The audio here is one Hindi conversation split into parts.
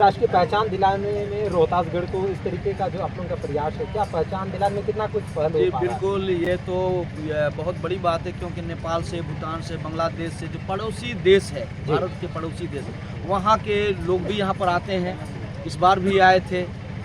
राष्ट्रीय पहचान दिलाने में रोहतासगढ़ को इस तरीके का जो आप लोगों का प्रयास है, क्या पहचान दिलाने में कितना कुछ पहल हो पा रहा है? बिल्कुल, ये तो बहुत बड़ी बात है, क्योंकि नेपाल से, भूटान से, बांग्लादेश से जो पड़ोसी देश है, भारत के पड़ोसी देश है, वहाँ के लोग भी यहाँ पर आते हैं। इस बार भी आए थे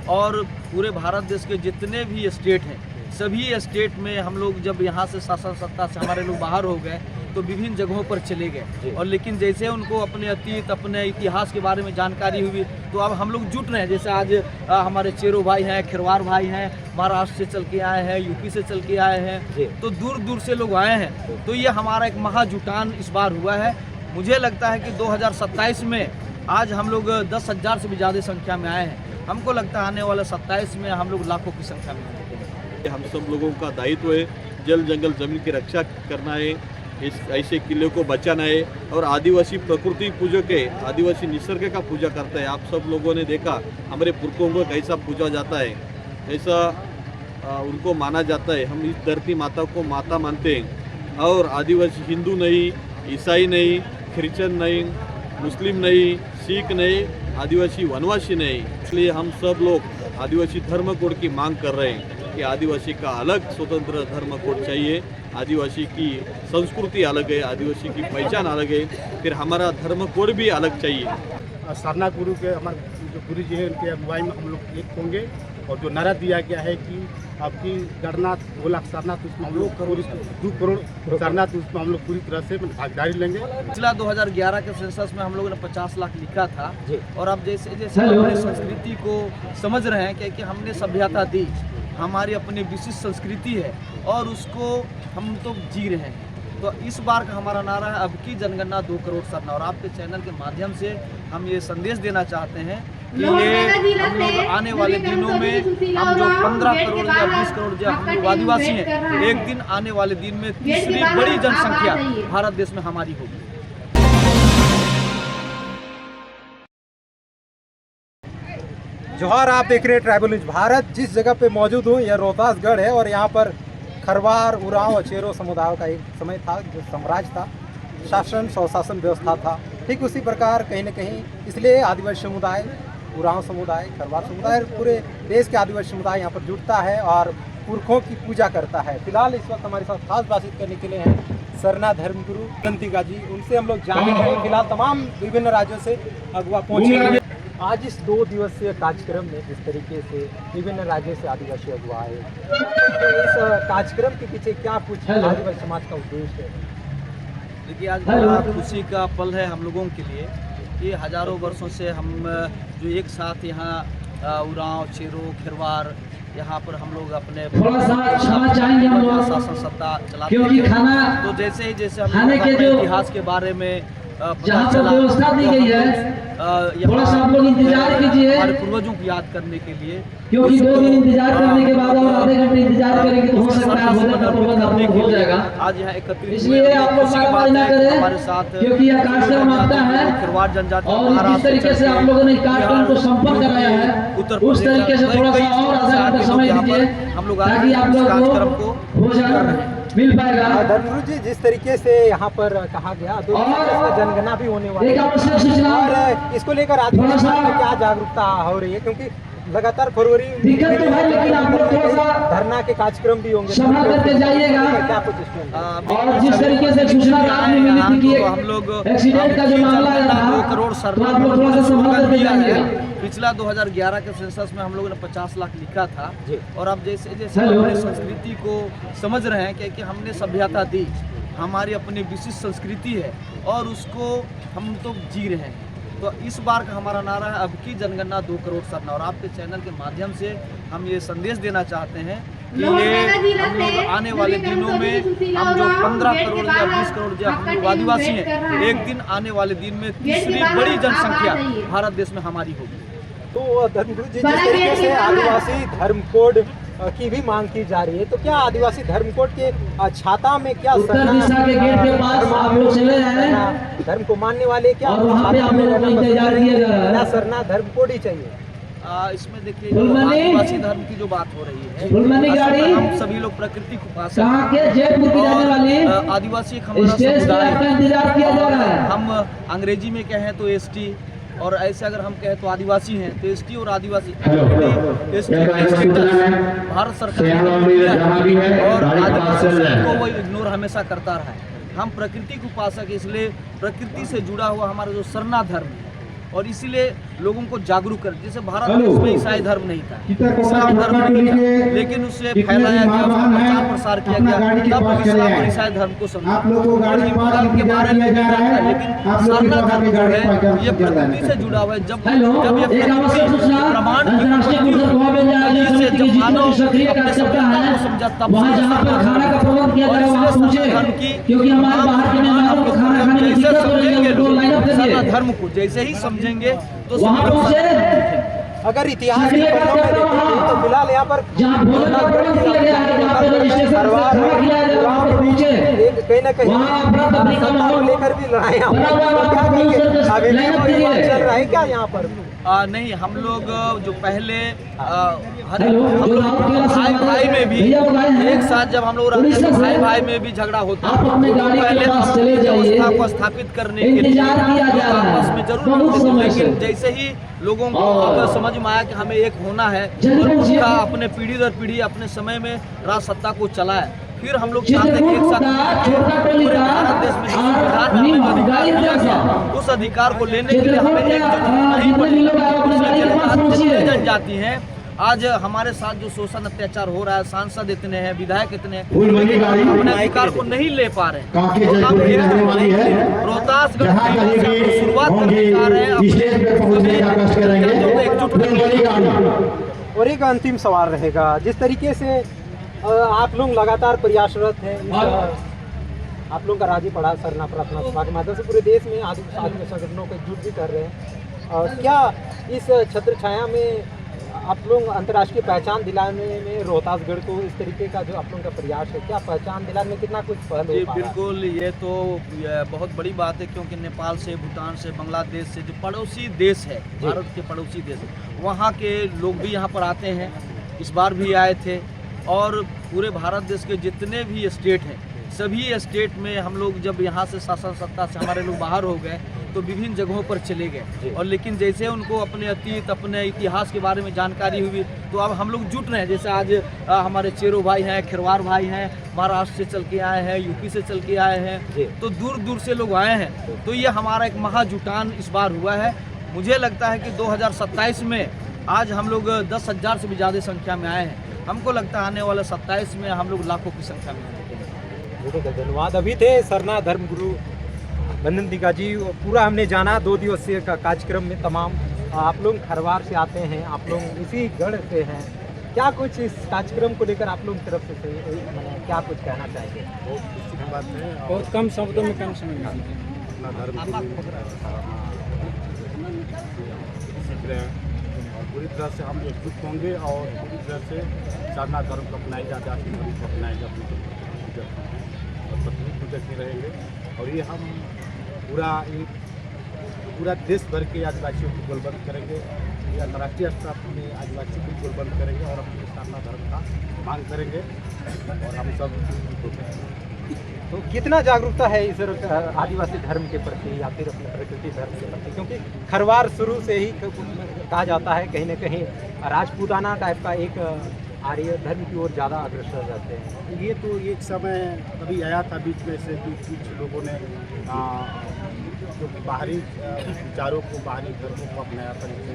और पूरे भारत देश के जितने भी स्टेट हैं, सभी स्टेट में हम लोग जब यहाँ से शासन सत्ता से हमारे लोग बाहर हो गए तो विभिन्न जगहों पर चले गए, और लेकिन जैसे उनको अपने अतीत, अपने इतिहास के बारे में जानकारी हुई तो अब हम लोग जुट रहे हैं। जैसे आज हमारे चेरो भाई हैं, खिरवार भाई हैं, महाराष्ट्र से चल के आए हैं, यूपी से चल के आए हैं, तो दूर दूर से लोग आए हैं। तो ये हमारा एक महाजुटान इस बार हुआ है। मुझे लगता है कि 2027 में आज हम लोग 10,000 से भी ज़्यादा संख्या में आए हैं। हमको लगता है आने वाले 27 में हम लोग लाखों की संख्या में आएंगे। हम सब लोगों का दायित्व है जल जंगल जमीन की रक्षा करना है, इस ऐसे किले को बचाना है, और आदिवासी प्रकृति पूजक है, आदिवासी निसर्ग का पूजा करता है। आप सब लोगों ने देखा हमारे पुरखों को कैसा पूजा जाता है, कैसा उनको माना जाता है। हम इस धरती माता को माता मानते हैं, और आदिवासी हिंदू नहीं, ईसाई नहीं, क्रिश्चियन नहीं, मुस्लिम नहीं, सिख नहीं, आदिवासी वनवासी नहीं। इसलिए हम सब लोग आदिवासी धर्म कोड की मांग कर रहे हैं कि आदिवासी का अलग स्वतंत्र धर्म कोड चाहिए। आदिवासी की संस्कृति अलग है, आदिवासी की पहचान अलग है, फिर हमारा धर्म कोड भी अलग चाहिए। सारनाथ गुरु के हमारे जो गुरु जी हैं उनके अगुवाई में हम लोग एक होंगे, और जो नारा दिया गया है कि आपकी गणनाथ 2 लाख सारनाथ, उसमें हम लोग 2 करोड़ सारनाथ, उसमें हम लोग पूरी तरह से भागीदारी लेंगे। पिछला 2011 के सेंसस में हम लोगों ने 50 लाख लिखा था, और अब जैसे जैसे अपनी संस्कृति को समझ रहे हैं कि हमने सभ्यता दी, हमारी अपनी विशिष्ट संस्कृति है और उसको हम तो जी रहे हैं। तो इस बार का हमारा नारा है, अब की जनगणना 2 करोड़ सरना। और आपके चैनल के माध्यम से हम ये संदेश देना चाहते हैं कि ये हम लोग आने वाले दिनों में हम जो 15 करोड़ या 20 करोड़ जो हम लोग आदिवासी हैं, एक दिन आने वाले दिन में तीसरी बड़ी जनसंख्या भारत देश में हमारी होगी। जोहार, आप देख रहे हैं ट्राइबल न्यूज भारत। जिस जगह पे मौजूद हूँ यह रोहतासगढ़ है, और यहाँ पर खरवार, उरांव और चेरो समुदायों का एक समय था जो साम्राज्य था, शासन स्वशासन व्यवस्था था। ठीक उसी प्रकार कहीं न कहीं इसलिए आदिवासी समुदाय, उरांव समुदाय, खरवार समुदाय, पूरे देश के आदिवासी समुदाय यहाँ पर जुटता है और पुरखों की पूजा करता है। फिलहाल इस वक्त हमारे साथ खास बातचीत करने के लिए हैं सरना धर्मगुरु दंतिका जी। उनसे हम लोग जानेंगे फिलहाल तमाम विभिन्न राज्यों से अगुवा पहुँचे। आज इस 2 दिवसीय कार्यक्रम में जिस तरीके से विभिन्न राज्यों से आदिवासी अगुवा आए, तो इस कार्यक्रम के पीछे क्या कुछ आदिवासी समाज का उद्देश्य है? देखिए, आज बड़ा खुशी का पल है हम लोगों के लिए कि हजारों वर्षों से हम जो एक साथ यहाँ उरांव, चेरो, खिरवार, यहाँ पर हम लोग अपने शासन सत्ता चलाते हैं। तो जैसे हम अपने इतिहास के बारे में जहाँ पर व्यवस्था दी गई है, थोड़ा सा आप लोग इंतजार कीजिए हमारे पूर्वजों को याद करने के लिए, क्योंकि 2 दिन इंतजार करने के बाद और आधे घंटे इंतजार करेंगे तो हो सकता है भोजन का प्रबंध आप लोग हो जाएगा। आज यहाँ एकत्रित इसलिए आप लोग लापरवाही ना करें, हमारे साथ, क्योंकि यह कार्यक्रम आपका है, खिरवार जनजाति और जिस तरीके से आप लोगों ने कार्यक्रम को संपन्न कराया है, उस तरीके से थोड़ा सा और आधा घंटा समय दीजिए ताकि आप लोगों को भोजन मिल पाएगा। धर्मगुरु जी, जिस तरीके से यहाँ पर कहा गया 2 जनगणना भी होने वाली है, और इसको लेकर आदिवासी में क्या जागरूकता हो रही है, क्योंकि लगातार फरवरी दिक्कत तो है, लेकिन आप लोग थोड़ा सा धरना के कार्यक्रम भी होंगे, संभाल करके जाइएगा। क्या कुछ और जिस तरीके से सूचना आपने मिली थी कि हम लोग एक्सीडेंट का जो मामला है 2 करोड़ तो आप लोग थोड़ा सा संभाल करके जाइएगा। पिछला 2011 के सेंसस में हम लोगों ने 50 लाख लिखा था, और अब जैसे जैसे अपनी संस्कृति को समझ रहे हैं कि हमने सभ्यता दी, हमारी अपनी विशिष्ट संस्कृति है और उसको हम तो जी रहे हैं। तो इस बार का हमारा नारा है, अब की जनगणना 2 करोड़ सरना। और आपके चैनल के माध्यम से हम ये संदेश देना चाहते हैं कि ये हम लोग आने वाले दिनों में हम जो 15 करोड़ या 20 करोड़ जो हम लोग आदिवासी हैं, एक दिन आने वाले दिन में तीसरी बड़ी जनसंख्या भारत देश में हमारी होगी। तो धर्मगुरु जी, जिस तरीके से आदिवासी धर्म कोड की भी मांग की जा रही है, तो क्या आदिवासी धर्म कोड के छाता में क्या उत्तर दिशा के गेट के पास आप लोग चले हैं, धर्म को मानने वाले क्या और वहाँ पे आप लोगों को इंतजार किया जा रहा है, सरना धर्म कोड ही चाहिए? इसमें देखिए आदिवासी धर्म की जो बात हो रही है, हम सभी लोग प्रकृति को पास आदिवासी हमारा समुदाय है। हम अंग्रेजी में कहें तो ST, और ऐसे अगर हम कहें तो आदिवासी हैं तो एसटी और आदिवासी भारत सरकार और आदिवासी को वो इग्नोर हमेशा करता रहा है। हम प्रकृति के उपासक, इसलिए प्रकृति से जुड़ा हुआ हमारा जो सरना धर्म है और इसीलिए लोगों को जागरूक कर, जैसे भारत देश में ईसाई धर्म नहीं था, इस्लाम धर्म नहीं था, लेकिन उससे फैलाया गया, उसका प्रचार प्रसार किया गया, तब इस्लाम और ईसाई धर्म को समझा। और हिंदू धर्म के बारे में भी जानता है, लेकिन सरना धर्म जो है ये प्रकृति से जुड़ा हुआ है। जब ये प्रकृति प्रमाण से जब मानव अपने सभ्यता को समझा तब धर्म की जैसे समझेंगे लोग सरना धर्म को, जैसे ही समझेंगे तो अगर इतिहास के पन्नों में देखें तो फिलहाल यहाँ पर कहीं ना कहीं लेकर भी लड़ाइयाँ चल रहा है क्या यहाँ पर? नहीं, हम लोग जो पहले भाई में भी एक साथ जब हम लोग रहते थे, भाई में भी झगड़ा होता है, तो पहले व्यवस्था को स्थापित करने के लिए आपस में जरूर लड़ते थे, लेकिन जैसे ही लोगों को अब समझ में आया कि हमें एक होना है और उसका अपने पीढ़ी दर पीढ़ी अपने समय में राज सत्ता को चलाए, फिर हम लोग चाहते हैं कि एक साथ पूरे भारत देश में संविधान में हमें अधिकार दिया गया, उस अधिकार को लेने के लिए हमें एकजुट नहीं पड़ी जनजाति हैं। आज हमारे साथ जो शोषण अत्याचार हो रहा है, सांसद इतने हैं, विधायक इतने अपने अधिकार को नहीं ले पा रहे हैं। रोहतासगढ़ शुरुआत करने जा रहे हैं, एकजुट। और एक अंतिम सवाल रहेगा, जिस तरीके से आप लोग लगातार प्रयासरत हैं, आप लोग का राज्य पढ़ा सरना प्रार्थना सभा के माध्यम से पूरे देश में आदिवासी संगठनों को एकजुट भी कर रहे हैं, क्या इस छत्र छाया में आप लोग अंतर्राष्ट्रीय पहचान दिलाने में रोहतासगढ़ को इस तरीके का जो आप लोगों का प्रयास है, क्या पहचान दिलाने में कितना कुछ पहल हो पा रहा है? बिल्कुल, ये तो बहुत बड़ी बात है, क्योंकि नेपाल से, भूटान से, बांग्लादेश से जो पड़ोसी देश है, भारत के पड़ोसी देश है, वहाँ के लोग भी यहाँ पर आते हैं, इस बार भी आए थे। और पूरे भारत देश के जितने भी स्टेट हैं, सभी स्टेट में हम लोग जब यहाँ से शासन सत्ता से हमारे लोग बाहर हो गए तो विभिन्न जगहों पर चले गए, और लेकिन जैसे उनको अपने अतीत, अपने इतिहास के बारे में जानकारी हुई तो अब हम लोग जुट रहे हैं। जैसे आज हमारे चेरो भाई हैं, खिरवार भाई हैं, महाराष्ट्र से चल के आए हैं, यूपी से चल के आए हैं, तो दूर दूर से लोग आए हैं। तो ये हमारा एक महाजुटान इस बार हुआ है। मुझे लगता है कि 2027 में आज हम लोग 10,000 से भी ज़्यादा संख्या में आए हैं। हमको लगता है आने वाले 27 में हम लोग लाखों की संख्या में आएंगे। धन्यवाद। अभी थे सरना धर्म गुरु बंधन दिगा जी, पूरा हमने जाना 2 दिवसीय का कार्यक्रम में तमाम। आप लोग खरवार से आते हैं, आप लोग इसी गढ़ से हैं, क्या कुछ इस कार्यक्रम को लेकर आप लोग की तरफ से क्या कुछ कहना चाहेंगे? बहुत कम शब्दों में कम समय में अपना धर्म सीख रहे हैं और पूरी तरह से हम एकजुट होंगे और पूरी तरह से साधना धर्म को अपनाई जाए, जाति धर्म को अपनाए जाए, और पृथ्वी पूजक ही रहेंगे। और ये हम पूरा देश भर के आदिवासियों को गोलबंद करेंगे, ये अंतर्राष्ट्रीय स्तर में आदिवासी को गोलबंद करेंगे और अपने साधना धर्म का मांग करेंगे और हम सब। तो कितना जागरूकता है इस आदिवासी धर्म के प्रति या फिर अपने प्रकृति धर्म के प्रति? क्योंकि खरवार शुरू से ही कहा जाता है कहीं न कहीं राजपूताना टाइप का एक आर्य धर्म की ओर ज़्यादा अग्रसर रहते हैं। ये तो एक समय अभी आया था बीच में से कि कुछ लोगों ने जो बाहरी विचारों को, बाहरी धर्मों को अपनाया था, जैसे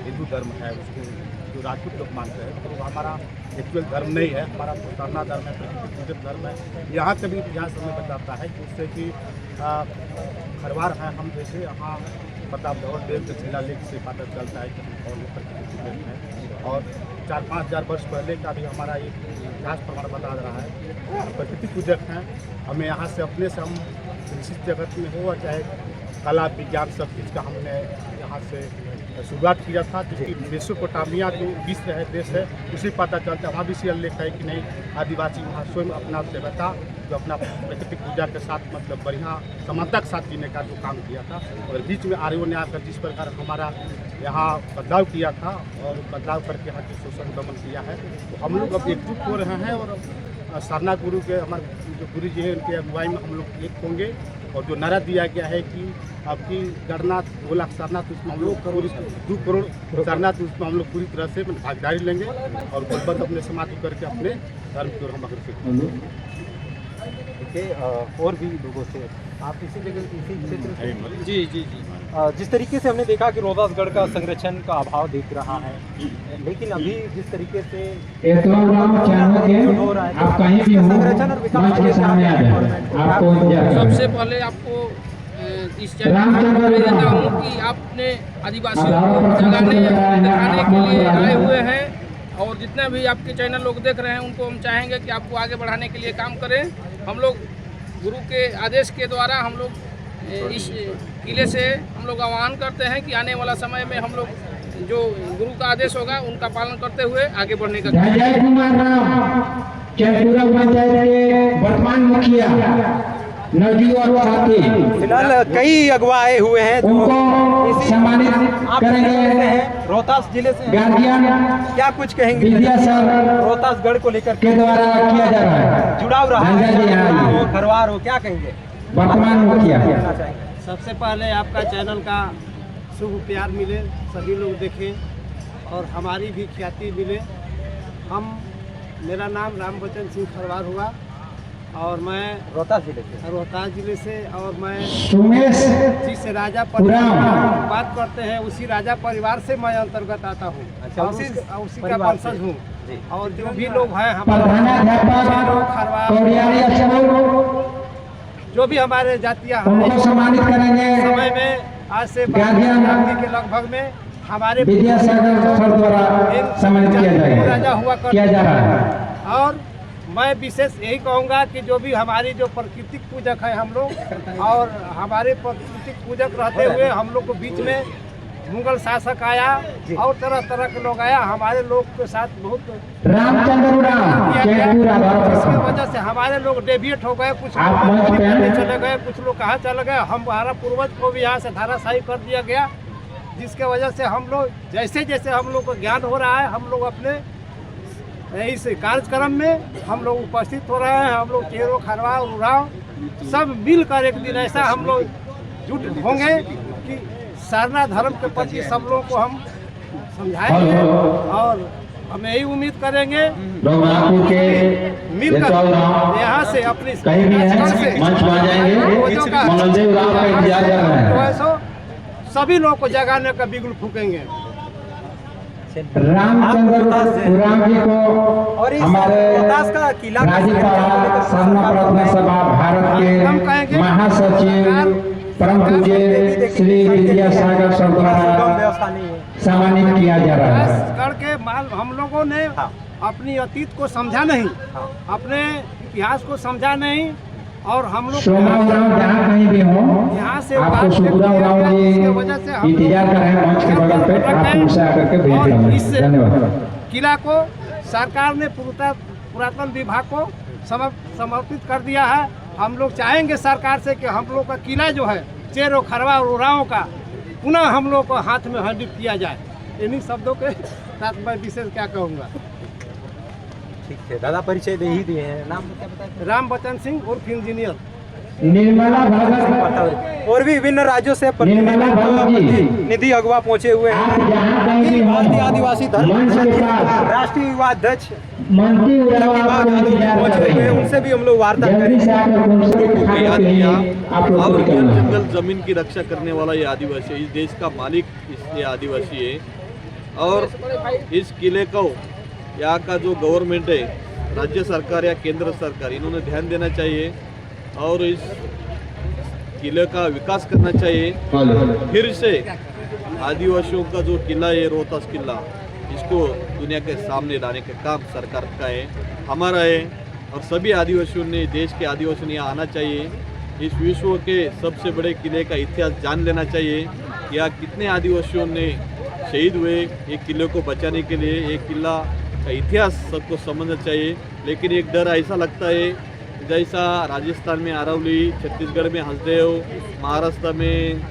हिंदू धर्म है उसको जो राजपूत लोग मानते हैं, तो हमारा एक्चुअल धर्म नहीं है, हमारा सरना धर्म है, प्रकृति धर्म है। यहाँ से भी इतिहास हमें बताता है कि उससे कि खरवार है हम, जैसे यहाँ प्रताप धवल देव के शिलालेख से पता चलता है कि और प्रकृति है, और 4-5 हज़ार वर्ष पहले का भी हमारा एक इतिहास प्रमाण बता रहा है। प्रकृति पूजक हैं, हमें यहाँ से अपने से हम निश्चित जगत में हो, चाहे कला विज्ञान सब चीज़ का हमने यहाँ से शुरुआत किया था। क्योंकि मेसोपोटामिया जो विश्व है, देश है, उसे पता चलता है, वहाँ भी शिलालेख है कि नहीं आदिवासी वहाँ स्वयं अपना सभ्यता जो अपना प्रकृतिक पूजा के साथ मतलब बढ़िया समानता के साथ जीने का जो काम किया था, और बीच में आर्यों ने आकर जिस प्रकार हमारा यहाँ बदलाव किया था और बदलाव करके यहाँ के शोषण दमन किया है, तो हम लोग अब एकजुट हो रहे हैं और सरना गुरु के हमारे जो गुरु जी हैं उनके अगुवाई में हम लोग एक होंगे और जो नारा दिया गया है कि आपकी गणना 2 लाख सारनाथ, उसमें हम लोग 2 करोड़ सारनाथ, उसमें हम लोग पूरी तरह से भागीदारी लेंगे और गुलबंद अपने समाप्त करके अपने धर्म की ओर हम अग्रसर देखिए और भी लोगों से आप इसी जगह इसी क्षेत्र से जी जी जी जिस तरीके से हमने देखा कि रोहतासगढ़ का संरक्षण का अभाव दिख रहा है, लेकिन अभी जिस तरीके से आप कहीं भी हो, संरक्षण और विकास मंच के सामने आ जाए, आपको इंतजार सबसे पहले आपको इस चैनल पर बधाई देता हूँ कि आपने आदिवासियों को जगाने दिखाने के लिए आए हुए हैं, और जितने भी आपके चैनल लोग देख रहे हैं उनको हम चाहेंगे कि आपको आगे बढ़ाने के लिए काम करें। हम लोग गुरु के आदेश के द्वारा हम लोग इस किले से हम लोग आह्वान करते हैं कि आने वाला समय में हम लोग जो गुरु का आदेश होगा उनका पालन करते हुए आगे बढ़ने का जय कुमार राम चैनपुरा पंचायत के वर्तमान मुखिया नवजीवन साथी फिलहाल कई अगवा आए हुए हैं जो उनको सम्मानित आप करेंगे। हैं रोहतास जिले से हैं। गार्जियन क्या कुछ कहेंगे विद्यासर रोहतासगढ़ को लेकर के द्वारा किया जा रहा है, जुड़ाव रहा धनंजय जी है, यहाँ हो खरवार हो, क्या कहेंगे? वर्तमान मुखिया। कहना चाहेंगे सबसे पहले आपका चैनल का शुभ प्यार मिले, सभी लोग देखें और हमारी भी ख्याति मिले। मेरा नाम रामबचन सिंह खरवार हुआ और मैं रोहतास जिले से रोहतास जिले से, और मैं सुमेश जिस राजा पुराण। परिवार की बात करते हैं उसी राजा परिवार से मैं अंतर्गत आता हूँ अच्छा, और उसी उसी का परिवार से। वंशज हूँ। जी। और जो भी लोग हैं प्रधानाध्यापक खरवार, कौड़ियारी अक्षर जो भी हमारे जातियाँ हैं, उनको सम्मानित करेंगे। समय में आज से गार्जियन के लगभग में हमारे विद्यासागर सर द्वारा सम्मानित किया जा रहा है। और मैं विशेष यही कहूँगा कि जो भी हमारी जो प्राकृतिक पूजक है हम लोग, और हमारे प्राकृतिक पूजक रहते हुए हम लोग को बीच में मुगल शासक आया और तरह तरह के लोग आया, हमारे लोग के साथ बहुत रामचंद्र उरांव चैनपुरा जिसकी वजह से हमारे लोग डेविएट हो गए, कुछ आप लोग मंच पे हैं? चले गए, कुछ लोग कहाँ चले गए, हमारा पूर्वज को भी यहाँ से धाराशाही कर दिया गया, जिसके वजह से हम लोग जैसे जैसे हम लोग को ज्ञान हो रहा है हम लोग अपने इस कार्यक्रम में हम लोग उपस्थित हो रहे हैं। हम लोग चेरो खरवा उराव सब मिलकर एक दिन ऐसा हम लोग जुट होंगे कि सारना धर्म के प्रति सब लोगों को हम समझाएंगे और हम यही उम्मीद करेंगे मिलकर यहाँ से अपनी कहीं भी है मंच में आ जाएंगे। मनोजय उरांव का इंतजार कर रहे हैं। सभी लोगों को जगाने का बिगुल फूकेंगे। रामचंद्र उरांव जी को और इस हमारे रोहतास का किला का राज्यपाल सारना प्रार्थना सभा भारत के महासचिव परम पूज्य श्री विद्यासागर सर द्वारा व्यवस्था नहीं है। सम्मानित किया जा रहा है। छत्तीसगढ़ के माल हम लोगों ने अपनी अतीत को समझा नहीं, अपने इतिहास को समझा नहीं, और हम लोग शोभा उरांव जहाँ कहीं भी हो, यहाँ से आपको शुभ्रा उरांव जी इंतजार कर रहे हैं मंच के बगल पे, आप उनसे आकर के भेंट करेंगे। धन्यवाद। किला को सरकार ने पुरातन विभाग को समर्पित कर दिया है। हम लोग चाहेंगे सरकार से कि हम लोग का किला जो है चेरो खरवा और उरांव का पुनः हम लोग को हाथ में हैंड किया जाए। इन्हीं शब्दों के साथ मैं विशेष क्या कहूँगा। ठीक है दादा, परिचय दे ही दिए हैं, नाम क्या बताया? रामबचन सिंह उर्फ इंजीनियर। निर्मला भगत और भी विभिन्न राज्यों से निर्मला भगत जी निधि अगवा पहुंचे हुए हैं। आप जहाँ कहीं भी हो, भारतीय आदिवासी धर्म मंच के परिषद के पास राष्ट्रीय युवा अध्यक्ष मंत्री उरांव आपको इंतजार पहुंचे कर हुए रहे हैं, हैं। उनसे भी हम लोग वार्ता जल्दी से करेंगे। आकर उनसे खाने के लिए आप लोग और को जल निकलना है। जंगल जमीन की रक्षा करने वाला ये आदिवासी है, इस देश का मालिक ये आदिवासी है। और इस किले को यहाँ का जो गवर्नमेंट है, राज्य सरकार या केंद्र सरकार, इन्होंने ध्यान देना चाहिए और इस किले का विकास करना चाहिए। फिर से आदिवासियों का जो किला है रोहतास किला, इसको दुनिया के सामने लाने का काम सरकार का है, हमारा है। और सभी आदिवासियों ने, देश के आदिवासियों ने यहाँ आना चाहिए। इस विश्व के सबसे बड़े किले का इतिहास जान लेना चाहिए। यहाँ कितने आदिवासियों ने शहीद हुए ये किले को बचाने के लिए। ये किला का इतिहास सबको समझना चाहिए। लेकिन एक डर ऐसा लगता है जैसा राजस्थान में अरावली, छत्तीसगढ़ में हंसदेव, महाराष्ट्र में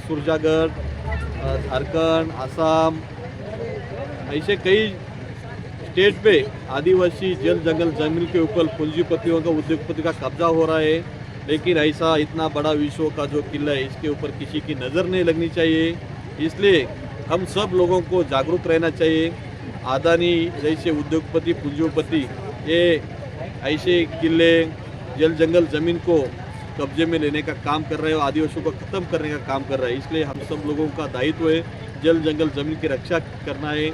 सुरजागढ़, झारखंड, आसाम, ऐसे कई स्टेट पे आदिवासी जल जंगल जमीन के ऊपर पूंजीपतियों का, उद्योगपति का कब्जा हो रहा है। लेकिन ऐसा इतना बड़ा विश्व का जो किला है इसके ऊपर किसी की नज़र नहीं लगनी चाहिए। इसलिए हम सब लोगों को जागरूक रहना चाहिए। अदानी जैसे उद्योगपति पूंजीपति ये ऐसे किले जल जंगल ज़मीन को कब्जे में लेने का काम कर रहे हैं और आदिवासियों को ख़त्म करने का काम कर रहा है। इसलिए हम सब लोगों का दायित्व है जल जंगल ज़मीन की रक्षा करना है,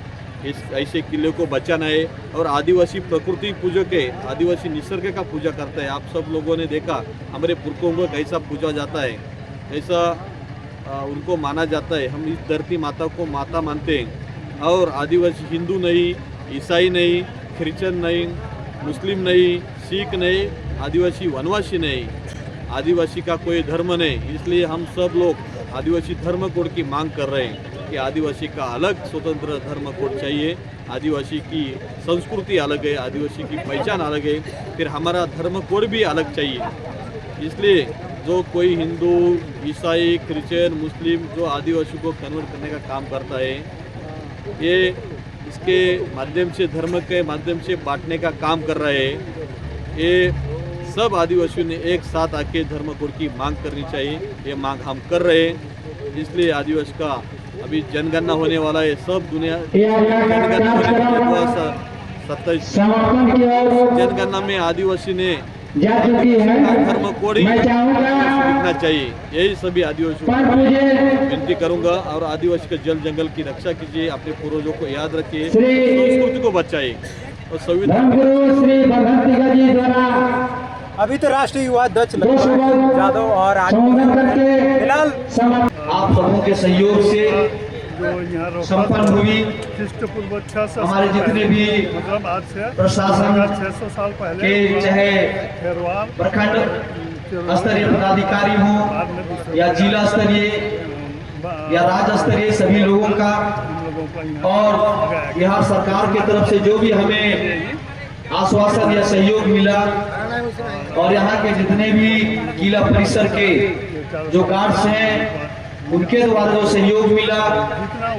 इस ऐसे किले को बचाना है। और आदिवासी प्रकृति पूजक है, आदिवासी निसर्ग का पूजा करता है। आप सब लोगों ने देखा हमारे पुरखों को कैसा पूजा जाता है, कैसा उनको माना जाता है। हम इस धरती माता को माता मानते हैं। और आदिवासी हिंदू नहीं, ईसाई नहीं, क्रिश्चियन नहीं, मुस्लिम नहीं, सिख नहीं, आदिवासी वनवासी नहीं, आदिवासी का कोई धर्म नहीं। इसलिए हम सब लोग आदिवासी धर्म कोड की मांग कर रहे हैं कि आदिवासी का अलग स्वतंत्र धर्म कोड चाहिए। आदिवासी की संस्कृति अलग है, आदिवासी की पहचान अलग है, फिर हमारा धर्म कोड भी अलग चाहिए। इसलिए जो कोई हिंदू, ईसाई, क्रिश्चियन, मुस्लिम जो आदिवासी को कन्वर्ट करने का काम करता है, ये इसके माध्यम से धर्म के माध्यम से बांटने का काम कर रहे हैं। ये सब आदिवासियों ने एक साथ आके धर्म कोड की मांग करनी चाहिए। ये मांग हम कर रहे हैं। इसलिए आदिवासी का अभी जनगणना होने वाला है, सब दुनिया जनगणना होने 27 जनगणना में आदिवासी ने धर्म कोड ही लिखना चाहिए। यही सभी आदिवासियों को विनती करूंगा। और आदिवासी का जल जंगल की रक्षा कीजिए, अपने पूर्वजों को याद रखिए, संस्कृति को बचाइए और संविधान। अभी तो राष्ट्रीय युवा अध्यक्ष यादव और आज फिलहाल आप सबों के सहयोग से संपन्न हुई हमारे जितने भी प्रशासन 600 साल पहले के चाहे प्रखंड स्तरीय पदाधिकारी हों या जिला स्तरीय या राज्य स्तरीय सभी लोगों का, और बिहार सरकार की तरफ से जो भी हमें आश्वासन या सहयोग मिला, और यहाँ के जितने भी किला परिसर के जो गार्ड्स हैं उनके द्वारा जो सहयोग मिला,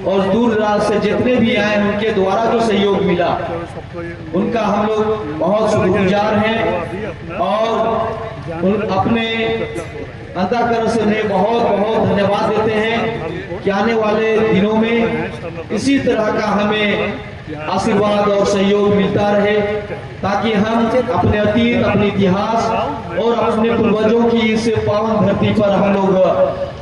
और दूर दराज से जितने भी आए उनके द्वारा जो सहयोग मिला, उनका हम लोग बहुत शुक्रगुजार हैं और अपने अंतःकरण से उन्हें बहुत बहुत धन्यवाद देते हैं कि आने वाले दिनों में इसी तरह का हमें आशीर्वाद और सहयोग मिलता रहे, ताकि हम अपने अतीत, अपने इतिहास और अपने पूर्वजों की इस पावन धरती पर हम लोग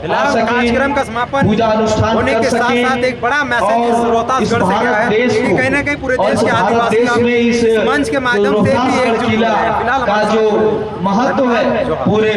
कार्यक्रम का समापन पूजा अनुष्ठान होने के साथ साथ एक बड़ा मैसेज रोहतासगढ़ से गया है कि कहीं ना कहीं पूरे देश के आदिवासी मंच के माध्यम से भी एक किला का जो महत्व है पूरे